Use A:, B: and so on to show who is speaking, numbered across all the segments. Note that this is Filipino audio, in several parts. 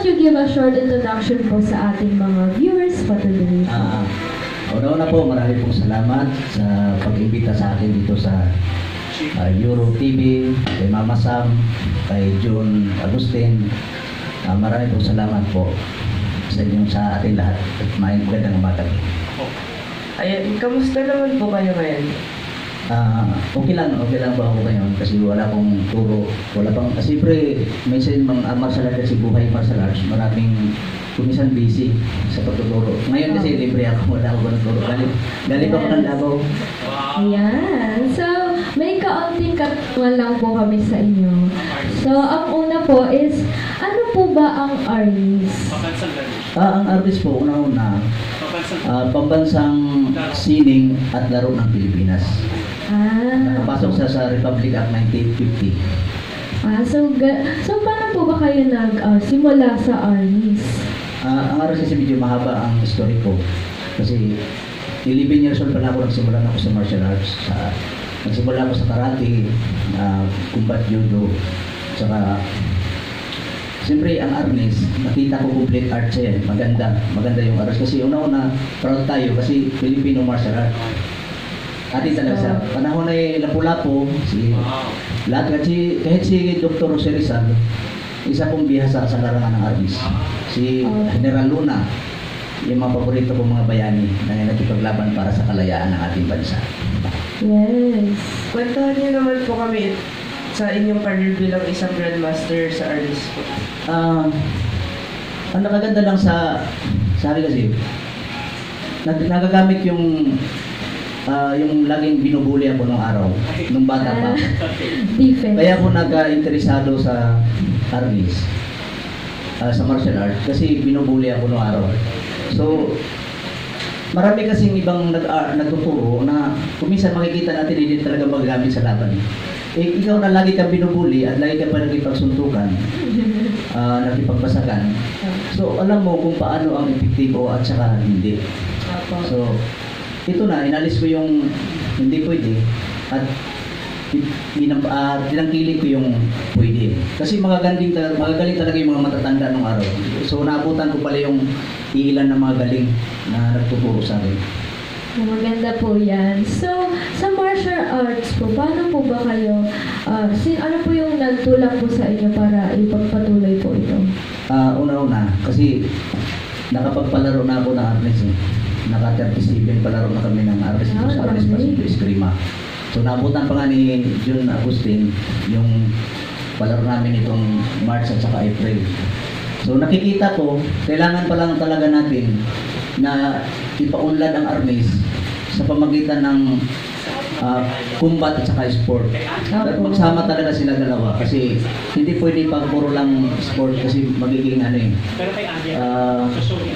A: don't you give a short introduction po sa ating mga viewers patuloy?
B: Una-una po, marami pong salamat sa pag-imbita sa akin dito sa Euro TV, kay Mama Sam, kay June Agustin. Marami pong salamat po sa inyong sa ating lahat at magandang umaga.
C: Ayan, kamusta naman po kayo ngayon?
B: Okay lang ba ako ngayon kasi wala pong turo, wala pang, kasi pre, minsan mga martial arts kasi buhay martial arts, maraming kumisan busy sa pagtuturo. Ngayon kasi libre ako, wala ako nagturo. Galing ako ng Davao.
A: Ayan. So, may kaunting katuan lang po kami sa inyo. So, ang una po is, ano po ba ang ARNIS?
B: Ang ARNIS po, una-una, pambansang sining at laro ng Pilipinas. Nakapasok sa Republic Act 1950.
A: So paano po ba kayo nag-simula sa ARNIS?
B: Ang ARNIS kasi medyo mahaba ang story ko. Kasi 11 years old pa na ako, nagsimula ako sa martial arts. Nagsimula ako sa karate, combat judo, saka siyempre ang ARNIS, nakita ko complete arts yan. Maganda yung ARNIS. Kasi una-una, proud tayo kasi Filipino martial arts. Atin talaga sa panahon ay lapu-lapu, kahit si Dr. Jose Rizal, isa pong bihasa sa larangan ng ARNIS. Si General Luna, yung mga paborito kong mga bayani na nakipaglaban para sa kalayaan ng ating bansa.
A: Yes.
C: Kwentuhan niyo naman po kami sa inyong career bilang isang Grandmaster sa ARNIS po.
B: Ang nakaganda lang sa akin kasi, nagagamit yung laging binubuli ako nung araw, nung bata pa.
A: Defense.
B: Kaya ako nag-interesado sa ARNIS, sa martial arts, kasi binubuli ako nung araw. So, marami kasing ibang nagtuturo na kuminsan makikita natin hindi talaga magagamit sa laban. Ikaw na lagi kang binubuli at lagi ka pa nakipagsuntukan, nakipagbasagan. So, alam mo kung paano ang epektibo at saka hindi. So, ito na, inalis ko yung hindi pwede at tinangkilik ko yung pwede. Kasi magagaling talaga yung mga matatanda nung araw. So naabutan ko pala yung ilan ng mga galing na nagtuturo sa akin.
A: Maganda po yan. So, sa martial arts po, paano po ba kayo, ano po yung nagtulak po sa inyo para ipagpatuloy po ito?
B: Una-una, kasi nakapagpalaro na ako ng ARNIS eh. Naka-37 palaro na kami ng ARNIS sa ARNIS Pacific Eskrima. So naabutan pa nga ni June Agustin yung palaro namin itong March at saka April. So nakikita ko, kailangan pa lang talaga natin na ipaunlad ang ARNIS sa pamagitan ng combat at saka sport. Magsama talaga sila dalawa kasi hindi pwede pag puro lang sport kasi magiging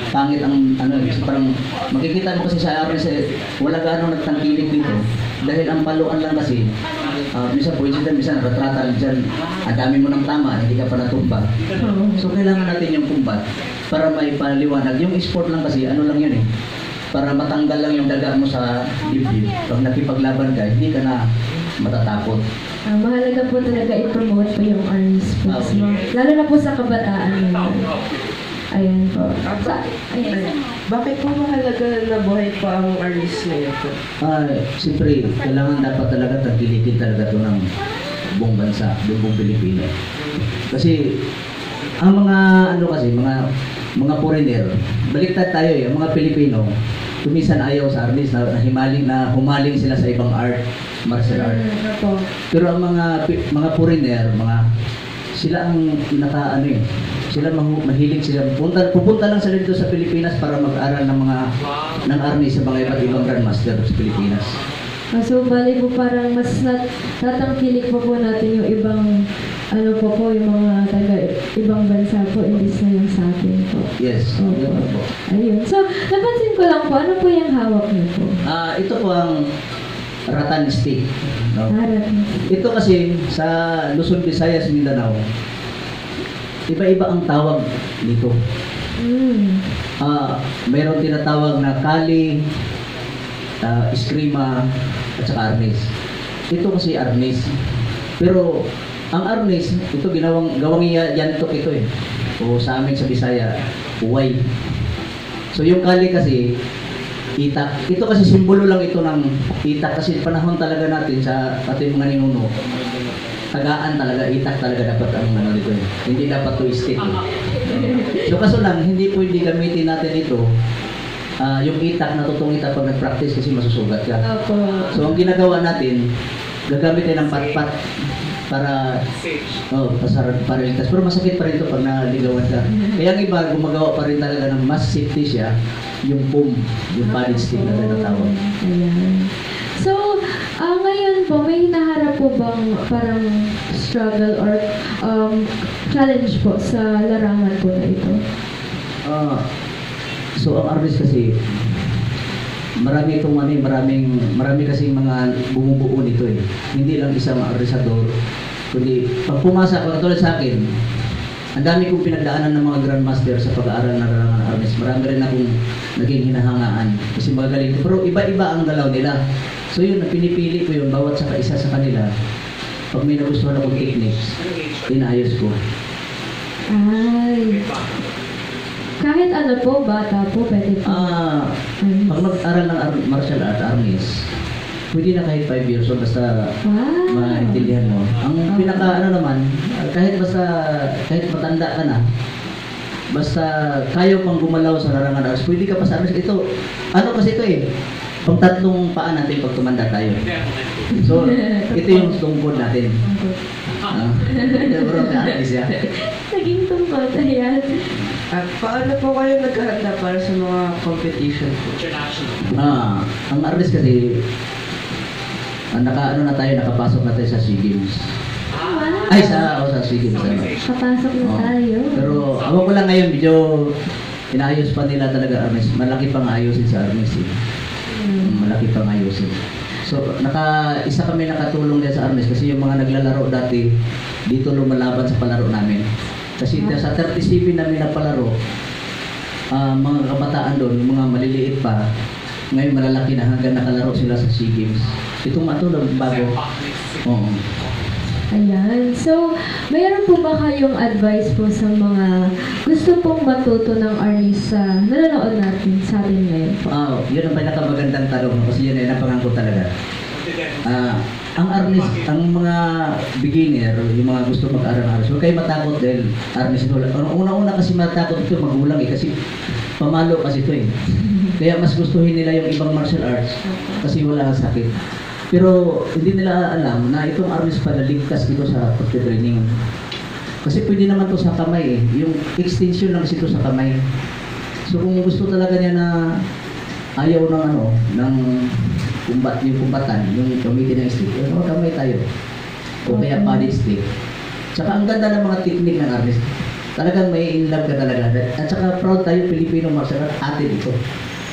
B: pangit ang parang makikita mo kasi sa ARNIS wala gaano nagtangkilik dito dahil ang paluan lang kasi minsan retratan dyan, ang dami mo ng tama, hindi ka pa natumba. So kailangan natin yung combat para may paliwanag. Yung sport lang kasi ano lang yun para matanggal lang yung daga mo sa dibdib. Pag nakipaglaban ka, hindi ka na matatakot.
A: Mahalaga po talaga i-promote po yung ARNIS sports mo. Lalo na po sa kabataan ngayon. Ayan po.
C: Bakit po mahalaga na buhay pa ang ARNIS ngayon po?
B: Siyempre, kailangan dapat talaga tagilikin talaga ito ng buong bansa, buong Pilipino. Kasi, ang mga foreigner, baliktad tayo ang mga Pilipino, kumisan ayaw sa ARNIS na humaling sila sa ibang martial art. Pero ang mga foreigner, sila ang sila mahilig sila. Pupunta lang sila dito sa Pilipinas para mag-aral ng ARNIS sa mga iba't ibang Grandmaster sa Pilipinas.
A: So, bali po parang mas tatangkilik po natin yung ibang yung mga ibang bansa po, imbis na yung sa atin po.
B: Yes.
A: Po. Ayun. So, napansin ko lang po, ano po yung hawak niyo po?
B: Ito po ang rattan stick. No? Ito kasi sa Luzon, Visayas, Mindanao, iba-iba ang tawag dito. Mayroon tinatawag na kali, eskrima, at saka ARNIS. Ito kasi ARNIS. Pero ang ARNIS, ito gawang yantok ito o sa amin sa Bisaya, uway. So yung kali kasi, itak. Ito kasi simbolo lang ito ng itak kasi panahon talaga natin sa ating mga ninuno. Tagaan talaga, itak talaga dapat ang ano dito. Hindi dapat to stick. So kaso lang, hindi pwede gamitin natin ito. Yung itak, natutong itak pag nag-practice kasi masusugat ka.
A: Opo.
B: So ang ginagawa natin, gagamitin ng patpat para para ligtas. Pero masakit pa rin ito pag naligawan ka. Kaya ang iba, gumagawa pa rin talaga ng mas safety siya, yung foam, yung padded stick na tinatawag.
A: Ayan. So, ngayon po, may hinaharap po bang parang struggle or challenge po sa larangan po na ito?
B: So ang artist kasi, marami itong marami kasing mga bumubuo nito eh. Hindi lang isang arisador, kundi pag pumasa, pag tulad sa akin, ang dami kong pinagdaanan ng mga grandmaster sa pag-aaral ng larangan ng artist. Marami rin akong naging hinahangaan kasi magaling. Pero iba-iba ang galaw nila. So yun, pinipili ko yun, bawat sa isa sa kanila. Pag may nagustuhan akong techniques, inayos ko.
A: Ay. Kahit ano po, bata po, pwede po.
B: Pag mag-aral ng martial art, arnis, pwede na kahit 5 years old basta maintindihan mo. Ang pinaka naman, kahit matanda ka na, basta kayo pang gumalaw sa larangan arts, pwede ka pa sa arnis. Ito, kasi ito eh, pang tatlong paa natin pag tumanda tayo. So, ito yung tungkod natin. Ito bro, arnis ya.
A: Naging tungkod, ayan.
C: Paano po kayo naghahanda para sa mga competition po?
B: Ang artist kasi, nakapasok na tayo sa SEA Games.
A: Wow.
B: Ay, sa SEA Games.
A: Kapasok na tayo.
B: Pero, ako ko lang ngayon, medyo inaayos pa nila talaga artist. Malaki pang ayusin sa artist eh. Malaki pang ayusin. So, isa kami nakatulong din sa artist kasi yung mga naglalaro dati, dito lumalaban sa palaro namin. Kasi sa 37 namin na palaro, mga kabataan doon, mga maliliit pa, ngayon malalaki na hanggang nakalaro sila sa SEA Games. Itong matulog bago. Oo.
A: Ayan. So, mayroon po ba kayong advice po sa mga gusto pong matuto ng arnis sa nanonood natin sa atin ngayon po?
B: Yun ang pinakamagandang tanong kasi yun ay napangako talaga. Ang arnis, ang mga beginner, yung mga gusto mag-aral ng arnis, huwag kayo matakot dahil arnis ito. Una-una kasi matakot ito, magulang eh, kasi pamalo kasi ito eh. Kaya mas gustuhin nila yung ibang martial arts kasi wala kang sakit. Pero hindi nila alam na itong arnis pala ligtas ito sa pagtitraining. Kasi pwede naman to sa kamay eh. Yung extension lang kasi ito sa kamay. So kung gusto talaga niya na ayaw ng yung kumbatan, yung gamitin ng stick, kamay tayo. O kaya padded stick. Tsaka ang ganda ng mga technique ng artist. Talagang may in love ka talaga. At saka proud tayo, Pilipino martial art, atin ito.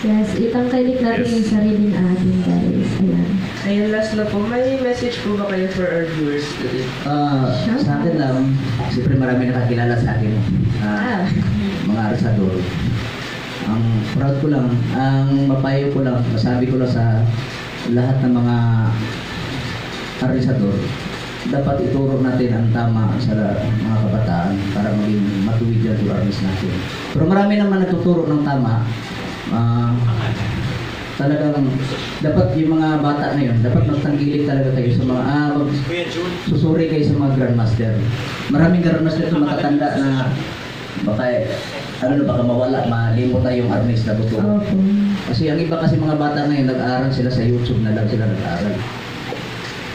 A: Yes, itangkilik natin yung sarili natin, guys. Ayan.
C: Ayun, last na po, may message po ba kayo for our viewers today?
B: Sa akin lang, siyempre marami nakakilala sa akin. Mga arsador. Ang proud ko lang, ang mapayo ko lang, masabi ko lang sa lahat ng mga arisador, dapat ituro natin ang tama sa mga kabataan para maging matuwid yan sa arnis natin. Pero marami naman natuturo ng tama. Talagang dapat yung mga bata na yun, dapat magtanggilik talaga kayo sa mga susuri kayo sa mga grandmaster. Maraming grandmaster ito matatanda na baka mawala, malimot tayo yung arnis na tuturo. Kasi ang iba kasi mga bata na yun, nag-aaral sila sa YouTube na lang sila nag-aaral.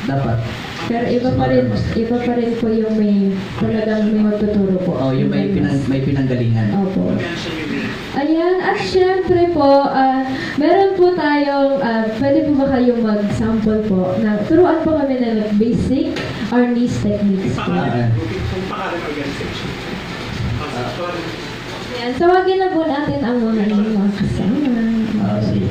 B: Dapat.
A: Pero iba pa rin po yung talagang may magtuturo po.
B: Yung may pinanggalingan.
A: Opo. Ayan, at syempre po, meron po tayong, pwede po ba kayong mag-sample po, turuan po kami ng basic arnis techniques po. Ayan, tawagin na po natin ang mga kasama.
B: Sige.